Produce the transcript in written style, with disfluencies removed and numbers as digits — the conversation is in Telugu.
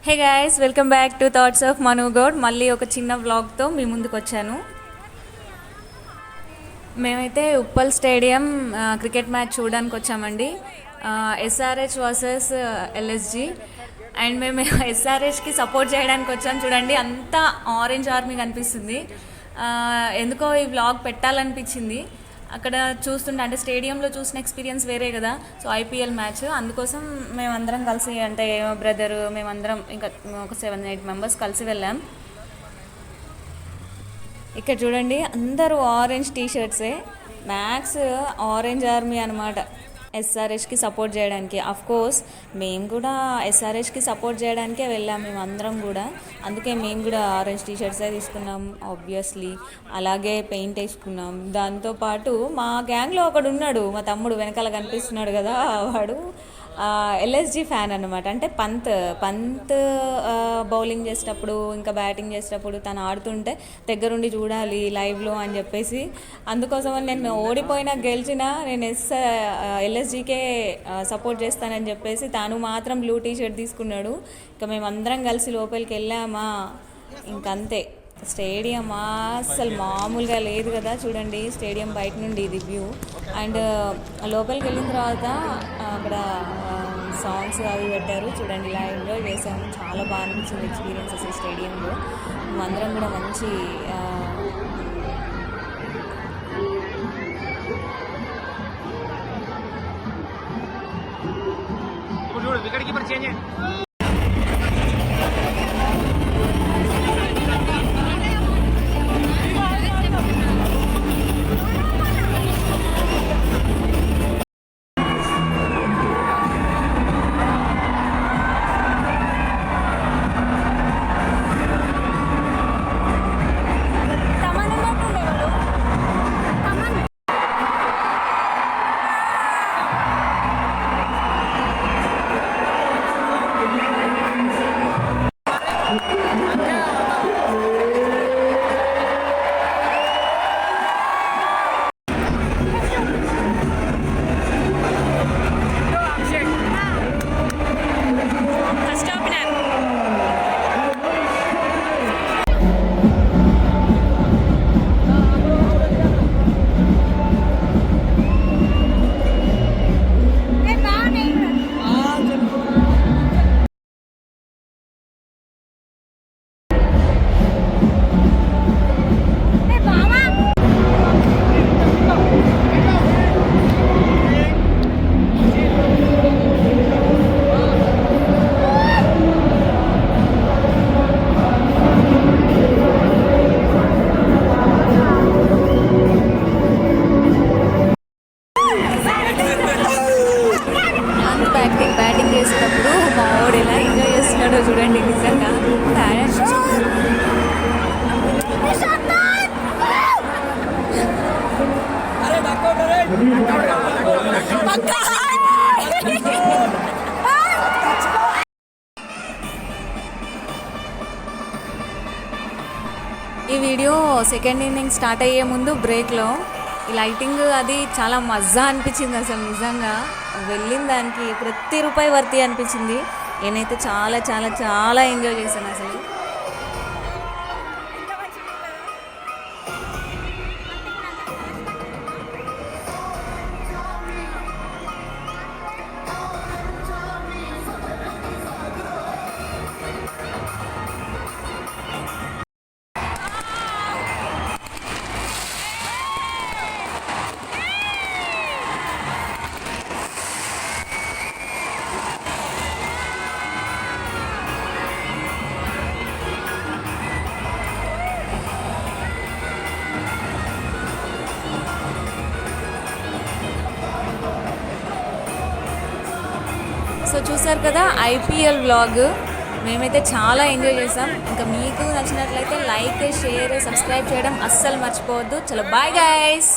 Hey guys, welcome back to thoughts of Manu Goud. మళ్ళీ ఒక చిన్న వ్లాగ్తో మీ ముందుకు వచ్చాను. మేమైతే ఉప్పల్ స్టేడియం క్రికెట్ మ్యాచ్ చూడడానికి వచ్చామండి. SRH versus LSG. అండ్ మేము ఎస్ఆర్హెచ్కి సపోర్ట్ చేయడానికి వచ్చాం. చూడండి, అంతా ఆరెంజ్ ఆర్మీ కనిపిస్తుంది. ఎందుకో ఈ వ్లాగ్ పెట్టాలనిపించింది. అక్కడ చూస్తుంటే అంటే స్టేడియంలో చూసిన ఎక్స్పీరియన్స్ వేరే కదా. సో ఐపీఎల్ మ్యాచ్, అందుకోసం మేమందరం కలిసి అంటే బ్రదరు మేమందరం ఇంకా ఒక 7-8 మెంబర్స్ కలిసి వెళ్ళాం. ఇక్కడ చూడండి, అందరూ ఆరెంజ్ టీషర్ట్సే. మ్యాక్స్ ఆరెంజ్ ఆర్మీ అనమాట, ఎస్ఆర్హెచ్కి సపోర్ట్ చేయడానికి. కోర్స్ మేము కూడా ఎస్ఆర్హెచ్కి సపోర్ట్ చేయడానికే వెళ్ళాం మేము అందరం కూడా. అందుకే మేము కూడా ఆరెంజ్ టీషర్ట్సే తీసుకున్నాం ఆబ్వియస్లీ. అలాగే పెయింట్ వేసుకున్నాం. దాంతోపాటు మా గ్యాంగ్లో ఒకడు ఉన్నాడు, మా తమ్ముడు వెనకాల కనిపిస్తున్నాడు కదా, వాడు ఎల్ఎస్జి ఫ్యాన్ అనమాట. అంటే పంత్ బౌలింగ్ చేసేటప్పుడు ఇంకా బ్యాటింగ్ చేసేటప్పుడు తను ఆడుతుంటే దగ్గరుండి చూడాలి లైవ్లో అని చెప్పేసి, అందుకోసమని నేను ఓడిపోయినా గెలిచినా నేను ఎల్ఎస్జికే సపోర్ట్ చేస్తానని చెప్పేసి తను మాత్రం బ్లూ టీషర్ట్ తీసుకున్నాడు. ఇంకా మేమందరం కలిసి లోపలికి వెళ్ళామా, ఇంకంతే. స్టేడియం అసలు మామూలుగా లేదు కదా. చూడండి, స్టేడియం బయట నుండి ఇది వ్యూ. అండ్ లోపలికి వెళ్ళిన తర్వాత అక్కడ సాంగ్స్ అవి పెట్టారు. చూడండి, ఇలా ఎంజాయ్ చేసాము. చాలా బాగా అనిపించింది ఎక్స్పీరియన్స్ అసలు స్టేడియంలో. మేమందరం కూడా మంచి బ్యాటింగ్ చేసేటప్పుడు మా వాడు ఎలా ఎంజాయ్ చేస్తున్నాడో చూడండి. నిజంగా ఈ వీడియో సెకండ్ ఇన్నింగ్ స్టార్ట్ అయ్యే ముందు బ్రేక్లో ఈ లైటింగ్ అది చాలా మజా అనిపించింది అసలు. నిజంగా వెళ్ళిన దానికి ప్రతి రూపాయి వర్తి అనిపించింది. నేనైతే చాలా చాలా చాలా ఎంజాయ్ చేశాను అసలు. సో చూసారు కదా ఐపీఎల్ వ్లాగ్. మేమైతే చాలా ఎంజాయ్ చేసాం. ఇంకా మీకు నచ్చినట్లయితే లైక్, షేర్, సబ్స్క్రైబ్ చేయడం అస్సలు మర్చిపోవద్దు. చలో బాయ్ గైస్.